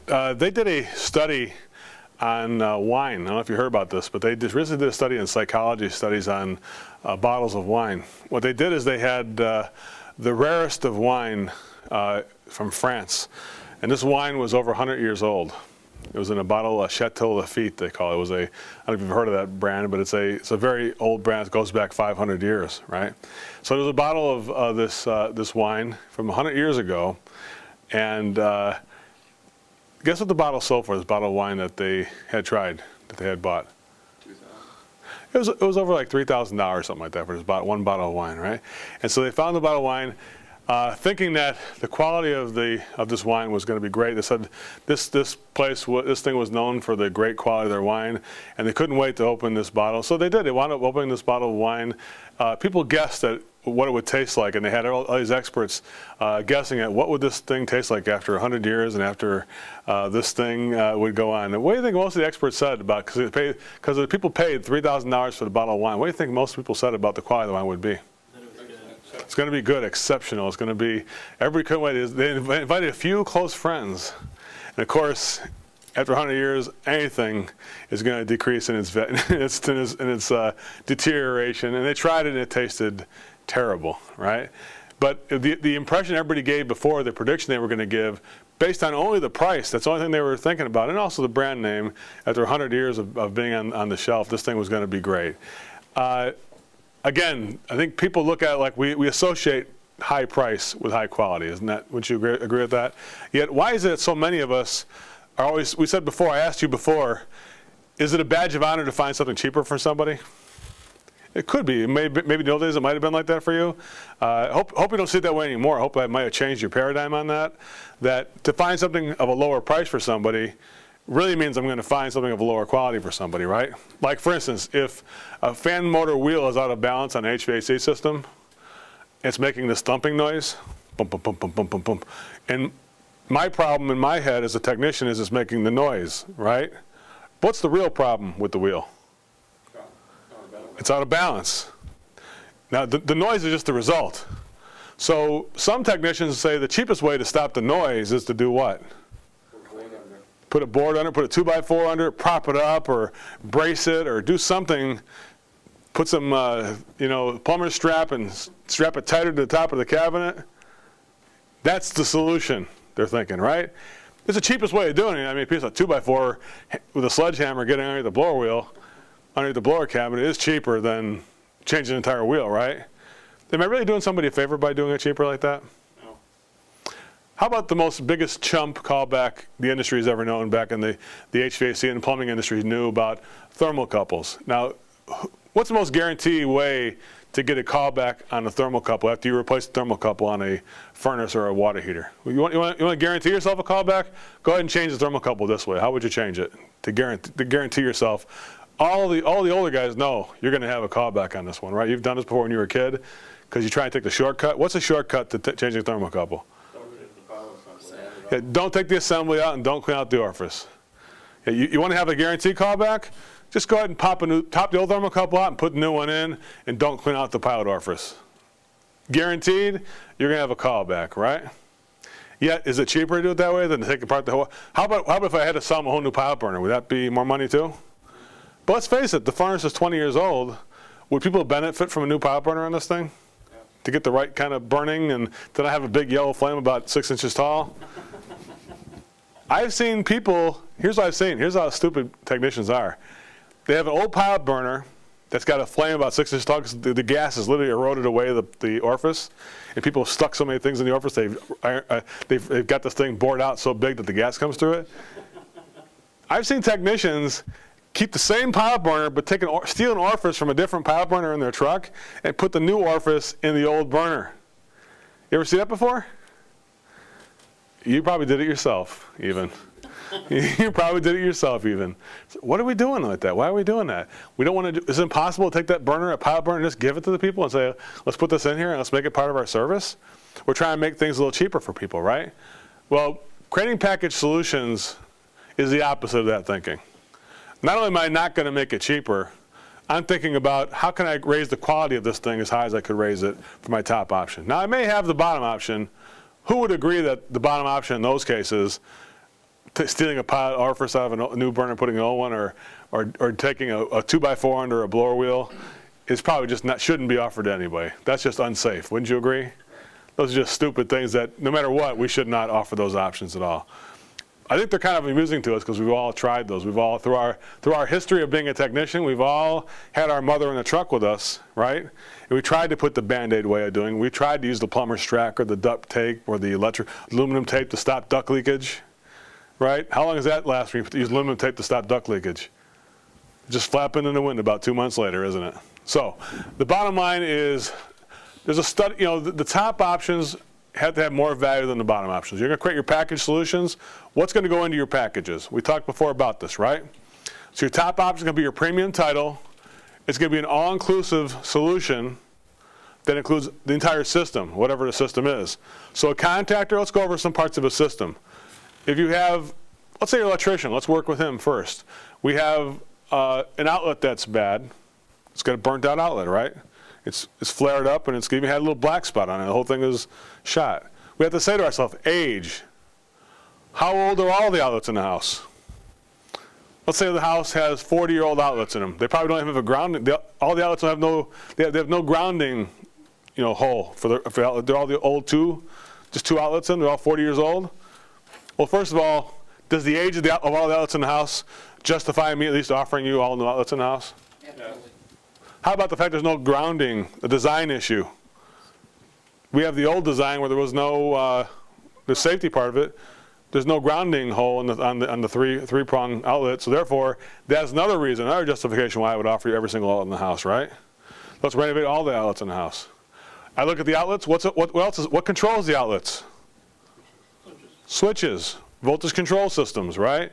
They did a study on wine. I don't know if you heard about this, but they just recently did a study in psychology studies on bottles of wine. What they did is they had the rarest of wine from France. And this wine was over 100 years old. It was in a bottle of Chateau Lafite, they call it. It was a, I don't know if you've heard of that brand, but it's a very old brand. It goes back 500 years, right? So there's a bottle of this wine from 100 years ago. And guess what the bottle sold for, this bottle of wine that they had tried, that they had bought? It was over like $3,000 or something like that for this one bottle of wine, right? And so they found the bottle of wine, thinking that the quality of this wine was going to be great. They said this thing was known for the great quality of their wine, and they couldn't wait to open this bottle. So they did. They wound up opening this bottle of wine. People guessed at what it would taste like, and they had all these experts guessing at what would this thing taste like after 100 years and after this thing would go on. And what do you think most of the experts said about, because the people paid $3,000 for the bottle of wine, what do you think most people said about the quality of the wine would be? It's going to be good, exceptional. It's going to be, everybody couldn't wait. They invited a few close friends. And of course, after 100 years, anything is going to decrease in its deterioration. And they tried it and it tasted terrible, right? But the impression everybody gave before, the prediction they were going to give, based on only the price, that's the only thing they were thinking about, and also the brand name, after 100 years of being on the shelf, this thing was going to be great. Again, I think people look at it like we associate high price with high quality, isn't that? Would you agree with that? Yet, why is it that so many of us are always, we said before, I asked you before, is it a badge of honor to find something cheaper for somebody? It could be. Maybe in the old days it might have been like that for you. Hope you don't see it that way anymore. I hope I might have changed your paradigm on that. That to find something of a lower price for somebody really means I'm going to find something of a lower quality for somebody, right? Like for instance, if a fan motor wheel is out of balance on an HVAC system, it's making this thumping noise, bump, bump, bump, bump, bump, bump, bump. And my problem in my head as a technician is it's making the noise, right? What's the real problem with the wheel? It's out of balance. Now, the noise is just the result. So some technicians say the cheapest way to stop the noise is to do what? Put a board under, put a 2x4 under, prop it up, or brace it, or do something. Put some, plumber's strap and strap it tighter to the top of the cabinet. That's the solution, they're thinking, right? It's the cheapest way of doing it. I mean, a piece of 2x4 with a sledgehammer getting under the blower wheel, under the blower cabinet is cheaper than changing the entire wheel, right? Am I really doing somebody a favor by doing it cheaper like that? No. How about the biggest chump callback the industry has ever known back in the HVAC and plumbing industry knew about thermocouples? Now, what's the most guaranteed way to get a callback on a thermocouple after you replace the thermocouple on a furnace or a water heater? You want to guarantee yourself a callback? Go ahead and change the thermocouple this way. How would you change it to guarantee yourself? All the older guys know you're going to have a callback on this one, right? You've done this before when you were a kid because you try and take the shortcut. What's a shortcut to changing a thermocouple? Yeah, don't take the assembly out and don't clean out the orifice. Yeah, you want to have a guaranteed callback? Just go ahead and pop the old thermocouple out and put the new one in, and don't clean out the pilot orifice. Guaranteed, you're going to have a callback, right? Yet, is it cheaper to do it that way than to take apart the whole? How about if I had to sell them a whole new pilot burner? Would that be more money too? But let's face it, the furnace is 20 years old. Would people benefit from a new pilot burner on this thing? Yeah. To get the right kind of burning and to not have a big yellow flame about 6 inches tall? I've seen people, here's what I've seen, here's how stupid technicians are. They have an old pilot burner that's got a flame about 6 inches tall because the gas has literally eroded away the orifice. And people have stuck so many things in the orifice, they've got this thing bored out so big that the gas comes through it. I've seen technicians keep the same pilot burner, but steal an orifice from a different pilot burner in their truck and put the new orifice in the old burner. You ever see that before? You probably did it yourself, even. You probably did it yourself, even. So what are we doing like that? Why are we doing that? We don't want to do, is it impossible to take that burner, a pilot burner, and just give it to the people and say, let's put this in here and let's make it part of our service? We're trying to make things a little cheaper for people, right? Well, creating package solutions is the opposite of that thinking. Not only am I not going to make it cheaper, I'm thinking about how can I raise the quality of this thing as high as I could raise it for my top option. Now, I may have the bottom option. Who would agree that the bottom option in those cases stealing a pilot orifice out of a new burner, putting an old one, or taking a 2x4 under a blower wheel is probably just shouldn't be offered to anybody. That's just unsafe. Wouldn't you agree? Those are just stupid things that no matter what, we should not offer those options at all. I think they're kind of amusing to us because we've all tried those. We've all, through our history of being a technician, we've all had our mother in the truck with us, right? And we tried to put the Band-Aid way of doing it. We tried to use the plumber's track or the duct tape or the aluminum tape to stop duct leakage, right? How long does that last when you use aluminum tape to stop duct leakage? Just flapping in the wind about 2 months later, isn't it? So the bottom line is there's a study, you know, the top options have to have more value than the bottom options. You're going to create your package solutions. What's going to go into your packages? We talked before about this, right? So your top option is going to be your premium title. It's going to be an all-inclusive solution that includes the entire system, whatever the system is. So a contractor, let's go over some parts of a system. If you have, let's say you're an electrician, let's work with him first. We have an outlet that's bad. It's got a burnt out outlet, right? It's flared up and it's even had a little black spot on it. The whole thing is shot. We have to say to ourselves, age. How old are all the outlets in the house? Let's say the house has 40-year-old outlets in them. They probably don't even have a grounding. All the outlets don't have no. They have no grounding, you know, hole for the outlet. They're all the old just two outlets in. They're all 40 years old. Well, first of all, does the age of all the outlets in the house justify me at least offering you all new outlets in the house? Yeah. How about the fact there's no grounding, a design issue? We have the old design where there was no, the safety part of it, there's no grounding hole on the three-prong outlet, so therefore, that's another reason, another justification why I would offer you every single outlet in the house, right? Let's renovate all the outlets in the house. I look at the outlets, what controls the outlets? Switches, voltage control systems, right?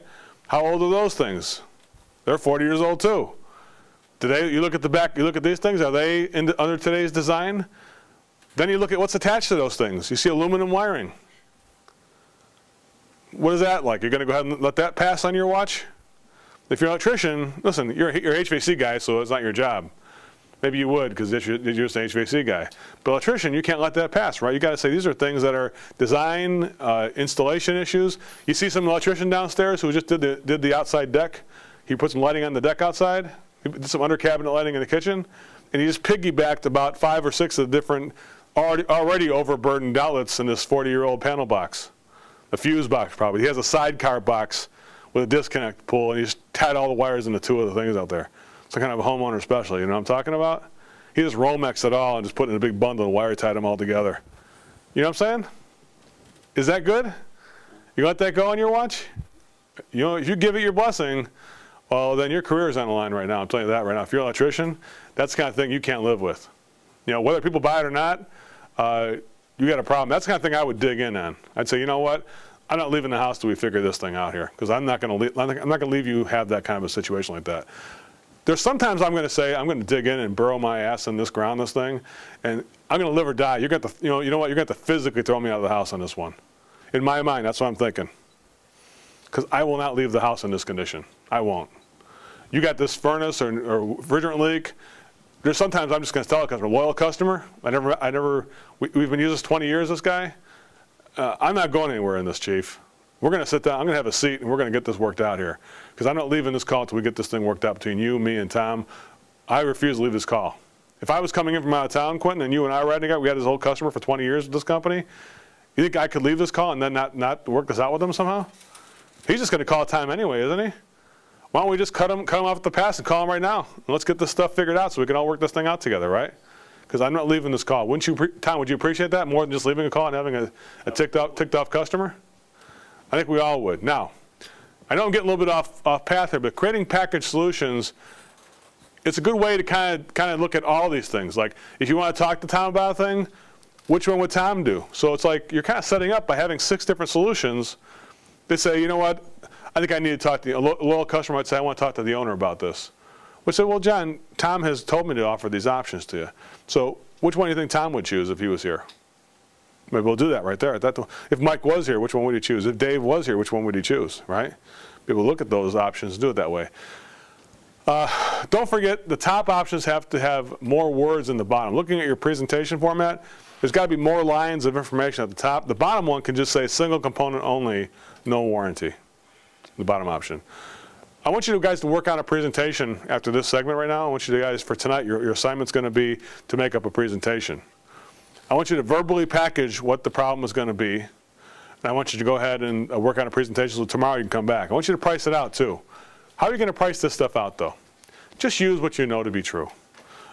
How old are those things? They're 40 years old too. Today, you look at the back, you look at these things, are they under today's design? Then you look at what's attached to those things. You see aluminum wiring. What is that like? You're going to go ahead and let that pass on your watch? If you're an electrician, listen, you're an HVAC guy, so it's not your job. Maybe you would because you're just an HVAC guy. But electrician, you can't let that pass, right? You got to say these are things that are design, installation issues. You see some electrician downstairs who just did the outside deck. He put some lighting on the deck outside. He did some under cabinet lighting in the kitchen, and he just piggybacked about 5 or 6 of the different already overburdened outlets in this 40-year-old panel box. A fuse box probably. He has a sidecar box with a disconnect pull, and he just tied all the wires into 2 of the things out there. Some kind of a homeowner special, you know what I'm talking about? He just Romexed it all and just put it in a big bundle and wire tied them all together. You know what I'm saying? Is that good? You let that go on your watch? You know, if you give it your blessing, well, then your career is on the line right now. I'm telling you that right now. If you're an electrician, that's the kind of thing you can't live with. You know, whether people buy it or not, you got a problem. That's the kind of thing I would dig in on. I'd say, you know what? I'm not leaving the house till we figure this thing out here, because I'm not going to leave you have that kind of a situation like that. There's sometimes I'm going to say I'm going to dig in and burrow my ass in this ground, this thing, and I'm going to live or die. You're going to, you know what? You're going to physically throw me out of the house on this one. In my mind, that's what I'm thinking, because I will not leave the house in this condition. I won't. You got this furnace or refrigerant leak. There's sometimes I'm just going to tell a customer, loyal customer. We've been using this 20 years. This guy. I'm not going anywhere in this, Chief. We're going to sit down. I'm going to have a seat, and we're going to get this worked out here. Because I'm not leaving this call until we get this thing worked out between you, me, and Tom. I refuse to leave this call. If I was coming in from out of town, Quentin, and you and I were riding together, we had this old customer for 20 years with this company, you think I could leave this call and then not work this out with him somehow? He's just going to call time anyway, isn't he? Why don't we just cut him off at the pass and call him right now? And let's get this stuff figured out so we can all work this thing out together, right? Because I'm not leaving this call. Wouldn't you, Tom, would you appreciate that more than just leaving a call and having a ticked off customer? I think we all would. Now, I know I'm getting a little bit off path here, but creating package solutions, it's a good way to kind of look at all these things. Like, if you want to talk to Tom about a thing, which one would Tom do? So it's like you're kind of setting up by having 6 different solutions. They say, you know what? I think I need to talk to you. A loyal customer might say, I want to talk to the owner about this. We say, well, John, Tom has told me to offer these options to you. So which one do you think Tom would choose if he was here? Maybe we'll do that right there. If Mike was here, which one would he choose? If Dave was here, which one would he choose, right? People look at those options and do it that way. Don't forget, the top options have to have more words in the bottom. Looking at your presentation format, there's got to be more lines of information at the top. The bottom one can just say single component only, no warranty. the bottom option. I want you guys to work on a presentation after this segment right now. I want you guys, for tonight, your assignment's going to be to make up a presentation. I want you to verbally package what the problem is going to be. And I want you to go ahead and work on a presentation so tomorrow you can come back. I want you to price it out too. How are you going to price this stuff out though? Just use what you know to be true.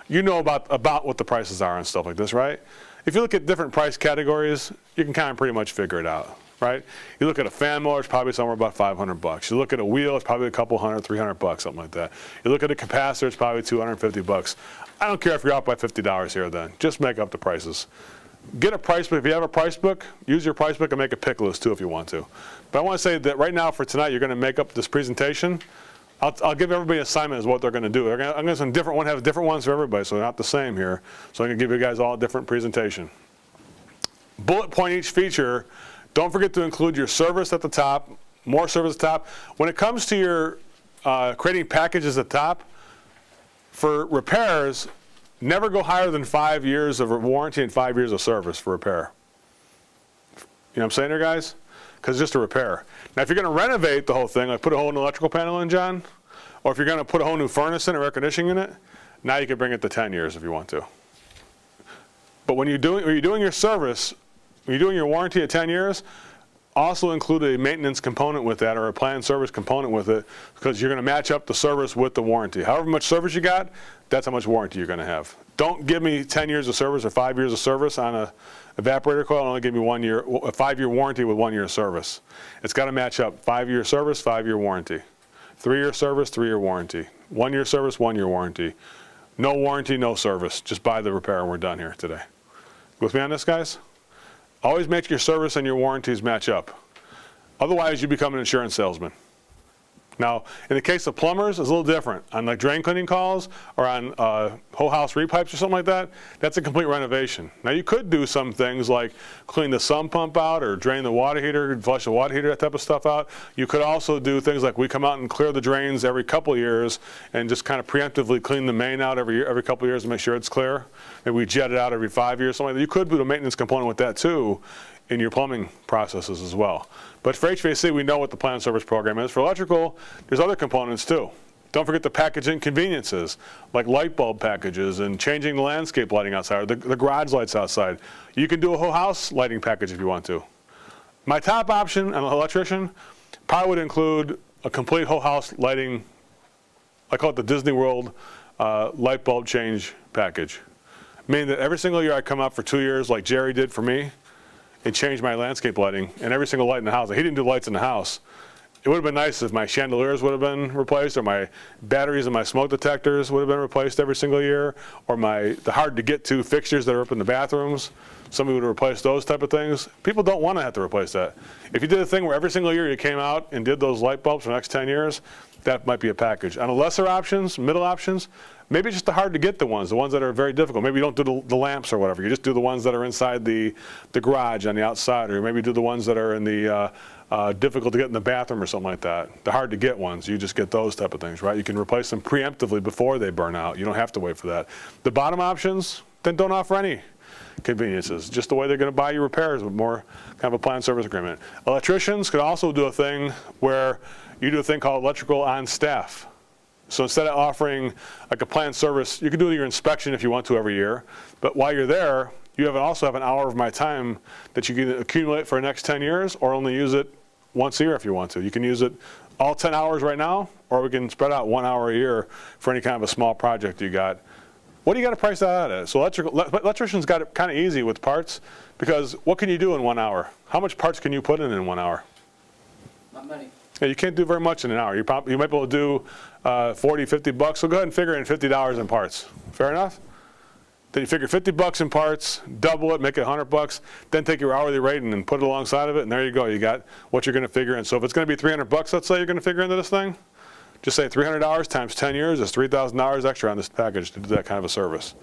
You know about what the prices are and stuff like this, right? If you look at different price categories, you can kind of pretty much figure it out, right? You look at a fan mower, it's probably somewhere about 500 bucks. You look at a wheel, it's probably a couple hundred, 300 bucks, something like that. You look at a capacitor, it's probably 250 bucks. I don't care if you're out by $50 here or then. Just make up the prices. Get a price book. If you have a price book, use your price book and make a pick list too if you want to. But I want to say that right now for tonight, you're going to make up this presentation. I'll give everybody an assignment as what they're going to do. I'm going to have different ones for everybody, so they're not the same here. So I'm going to give you guys all a different presentation. Bullet point each feature. Don't forget to include your service at the top, more service at the top. When it comes to your creating packages at the top, for repairs, never go higher than 5 years of warranty and 5 years of service for repair. You know what I'm saying there, guys? Because it's just a repair. Now, if you're going to renovate the whole thing, like put a whole new electrical panel in, John, or if you're going to put a whole new furnace in or air conditioning unit, now you can bring it to 10 years if you want to. But when you're doing your service, when you're doing your warranty at 10 years, also include a maintenance component with that or a planned service component with it because you're going to match up the service with the warranty. However much service you got, that's how much warranty you're going to have. Don't give me 10 years of service or 5 years of service on a evaporator coil and only give me a 5-year warranty with 1 year of service. It's got to match up 5-year service, 5-year warranty. 3-year service, 3-year warranty. 1 year service, 1 year warranty. No warranty, no service. Just buy the repair and we're done here today. With me on this, guys? Always make your service and your warranties match up. Otherwise, you become an insurance salesman. Now, in the case of plumbers, it's a little different. On like drain cleaning calls or on whole house repipes or something like that, that's a complete renovation. Now, you could do some things like clean the sump pump out or drain the water heater, flush the water heater, that type of stuff out. You could also do things like we come out and clear the drains every couple of years and just kind of preemptively clean the main out every couple of years to make sure it's clear. Maybe we jet it out every 5 years, something like that. You could do a maintenance component with that too in your plumbing processes as well. But for HVAC, we know what the planned service program is. For electrical, there's other components too. Don't forget the package inconveniences, like light bulb packages and changing the landscape lighting outside, or the garage lights outside. You can do a whole house lighting package if you want to. My top option, an electrician, probably would include a complete whole house lighting, I call it the Disney World light bulb change package. Meaning that every single year I come out for 2 years like Jerry did for me, and change my landscape lighting and every single light in the house. He didn't do lights in the house. It would have been nice if my chandeliers would have been replaced or my batteries and my smoke detectors would have been replaced every single year or the hard to get to fixtures that are up in the bathrooms. Somebody would have replaced those type of things. People don't want to have to replace that. If you did a thing where every single year you came out and did those light bulbs for the next 10 years, that might be a package. On the lesser options, middle options, maybe just the hard to get the ones that are very difficult. Maybe you don't do the lamps or whatever. You just do the ones that are inside the garage on the outside, or maybe do the ones that are in the difficult to get in the bathroom or something like that. The hard to get ones, you just get those type of things, right? You can replace them preemptively before they burn out. You don't have to wait for that. The bottom options, then don't offer any conveniences. Just the way they're going to buy you repairs with more kind of a planned service agreement. Electricians could also do a thing where you do a thing called electrical on staff. So instead of offering like a planned service, you can do your inspection if you want to every year. But while you're there, you also have an hour of my time that you can accumulate for the next 10 years or only use it once a year if you want to. You can use it all 10 hours right now, or we can spread out 1 hour a year for any kind of a small project you got. What do you got to price that out at? So electricians got it kind of easy with parts because what can you do in 1 hour? How much parts can you put in 1 hour? Not many. Yeah, you can't do very much in an hour. You might be able to do 40, 50 bucks. So go ahead and figure in $50 in parts. Fair enough? Then you figure 50 bucks in parts, double it, make it 100 bucks, then take your hourly rate and put it alongside of it, and there you go. You got what you're going to figure in. So if it's going to be 300 bucks, let's say you're going to figure into this thing, just say $300 times 10 years is $3,000 extra on this package to do that kind of a service.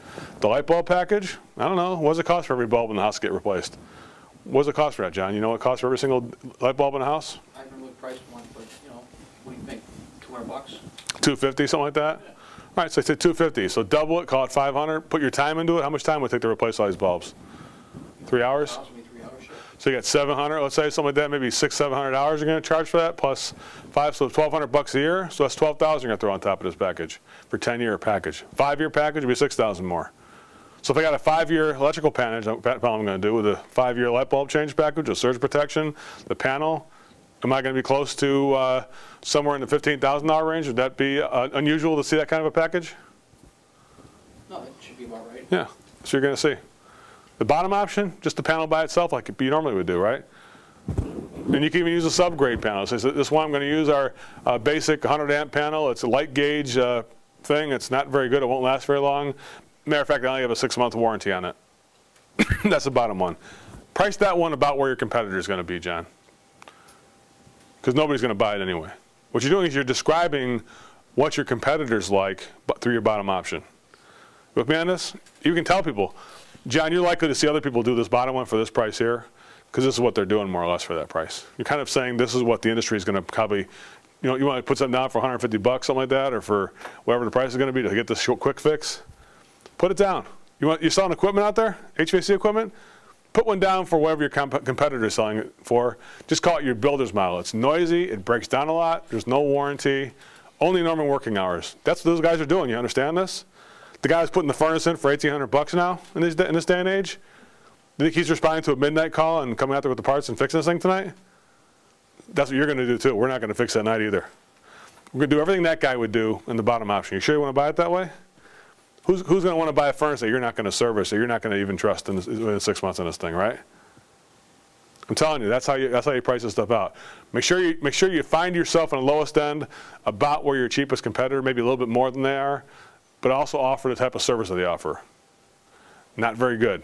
The light bulb package, I don't know. What does it cost for every bulb in the house to get replaced? What does it cost for that, John? You know what it costs for every single light bulb in the house? I haven't really priced one, but you know, what do you think? 200 bucks? 250, something like that? Yeah. All right, so I said 250. So double it, call it 500. Put your time into it. How much time would it take to replace all these bulbs? 3 hours? 3 hours, sure. So you got 700, let's say something like that, maybe $600, $700 you're going to charge for that, plus 5, so $1,200 a year. So that's 12,000 you're going to throw on top of this package for 10-year package. 5-year package would be 6,000 more. So if I got a 5-year electrical panel I'm going to do with a 5-year light bulb change package, a surge protection, the panel, am I going to be close to somewhere in the $15,000 range? Would that be unusual to see that kind of a package? No, it should be about right. Yeah, that's what you're going to see. The bottom option, just the panel by itself like you normally would do, right? And you can even use a subgrade panel. So this one I'm going to use our basic 100 amp panel. It's a light gauge thing. It's not very good. It won't last very long. Matter of fact, I only have a 6-month warranty on it. That's the bottom one. Price that one about where your competitor is going to be, John. Because nobody's going to buy it anyway. What you're doing is you're describing what your competitor's like through your bottom option. With me on this? You can tell people, John, you're likely to see other people do this bottom one for this price here, because this is what they're doing more or less for that price. You're kind of saying this is what the industry is going to probably, you want to put something down for $150, something like that, or for whatever the price is going to be to get this quick fix. Put it down. You're selling equipment out there, HVAC equipment? Put one down for whatever your competitor is selling it for. Just call it your builder's model. It's noisy, it breaks down a lot, there's no warranty, only normal working hours. That's what those guys are doing, you understand this? The guy's putting the furnace in for $1,800 now in this day and age. You think he's responding to a midnight call and coming out there with the parts and fixing this thing tonight? That's what you're going to do too. We're not going to fix that night either. We're going to do everything that guy would do in the bottom option. You sure you want to buy it that way? Who's going to want to buy a furnace that you're not going to service, or you're not going to even trust in 6 months on this thing, right? I'm telling you, that's how you price this stuff out. Make sure you find yourself on the lowest end about where your cheapest competitor, maybe a little bit more than they are, but also offer the type of service that they offer. Not very good.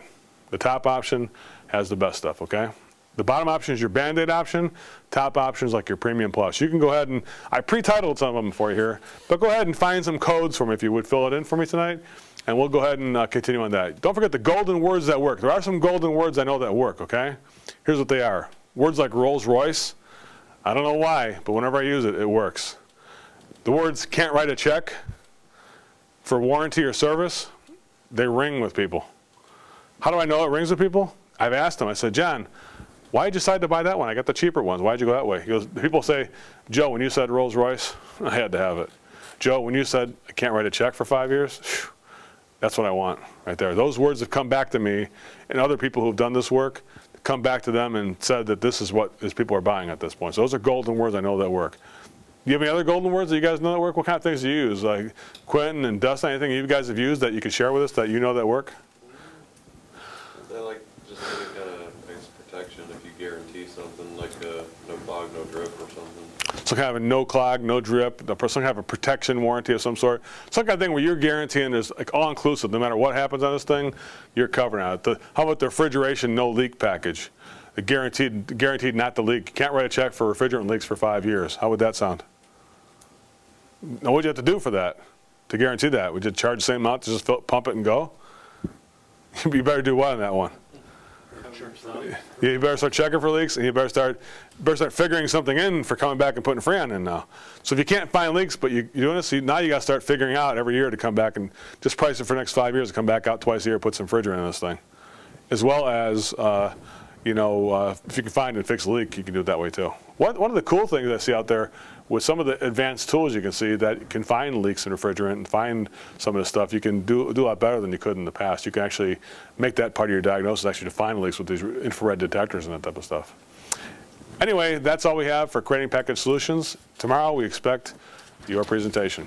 The top option has the best stuff, okay? The bottom option is your Band-Aid option. Top option is like your Premium Plus. You can go ahead and, I pre-titled some of them for you here, but go ahead and find some codes for me if you would fill it in for me tonight, and we'll go ahead and continue on that. Don't forget the golden words that work. There are some golden words I know that work, okay? Here's what they are. Words like Rolls Royce, I don't know why, but whenever I use it, it works. The words can't write a check for warranty or service, they ring with people. How do I know it rings with people? I've asked them, I said, John, why did you decide to buy that one? I got the cheaper ones. Why'd you go that way? He goes, people say, Joe, when you said Rolls Royce, I had to have it. Joe, when you said I can't write a check for 5 years, whew, that's what I want right there. Those words have come back to me, and other people who've done this work come back to them and said that this is what people are buying at this point. So those are golden words I know that work. Do you have any other golden words that you guys know that work? What kind of things do you use? Like Quentin and Dustin, anything you guys have used that you could share with us that you know that work? I like just any kind of nice protection if you guarantee something like a no clog, no drip or something. Some kind of a no clog, no drip, some kind of a protection warranty of some sort. Some kind of thing where you're guaranteeing is like all inclusive. No matter what happens on this thing, you're covering it. How about the refrigeration no leak package? The guaranteed not to leak. You can't write a check for refrigerant leaks for 5 years. How would that sound? Now, what would you have to do for that, to guarantee that? Would you charge the same amount to just pump it and go? You better do what on that one? Yeah, you better start checking for leaks, and you better start figuring something in for coming back and putting Freon in now. So if you can't find leaks, but you're doing this, now you got to start figuring out every year to come back and just price it for the next 5 years to come back out twice a year, put some refrigerant in this thing. As well as, if you can find and fix a leak, you can do it that way too. One of the cool things I see out there with some of the advanced tools you can see that can find leaks in refrigerant and find some of this stuff, you can do a lot better than you could in the past. You can actually make that part of your diagnosis, actually to find leaks with these infrared detectors and that type of stuff. Anyway, that's all we have for Creating Package Solutions. Tomorrow we expect your presentation.